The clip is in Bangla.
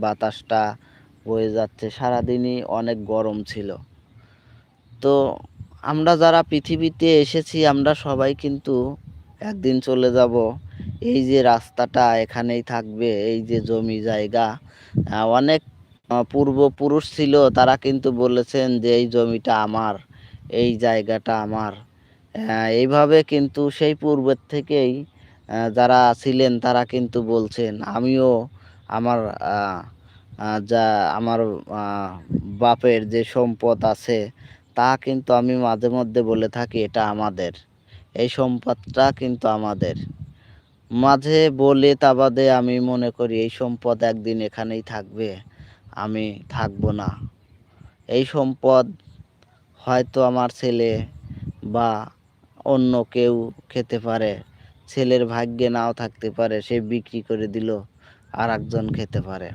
বাতাসটা বয়ে যাচ্ছে। সারাদিনই অনেক গরম ছিল। তো আমরা যারা পৃথিবীতে এসেছি আমরা সবাই কিন্তু একদিন চলে যাব। এই যে রাস্তাটা এখানেই থাকবে, এই যে জমি জায়গা অনেক পূর্বপুরুষ ছিল তারা কিন্তু বলেছেন যে এই জমিটা আমার, এই জায়গাটা আমার। এইভাবে কিন্তু সেই পূর্বের থেকেই যারা ছিলেন তারা কিন্তু বলছেন। আমিও আমার আ আ যা আমার আ বাপের যে সম্পদ আছে তা কিন্তু আমি মাঝে মধ্যে বলে থাকি এটা আমাদের। এই সম্পদটা কিন্তু আমাদের। মাঝে বলি তা বাদে আমি মনে করি এই সম্পদ একদিন এখানেই থাকবে। আমি থাকবো না। এই সম্পদ হয়তো আমার ছেলে বা অন্য কেউ খেতে পারে। ছেলের ভাগ্যে নাও থাকতে পারে। সে বিক্রি করে দিল আরেকজন খেতে পারে।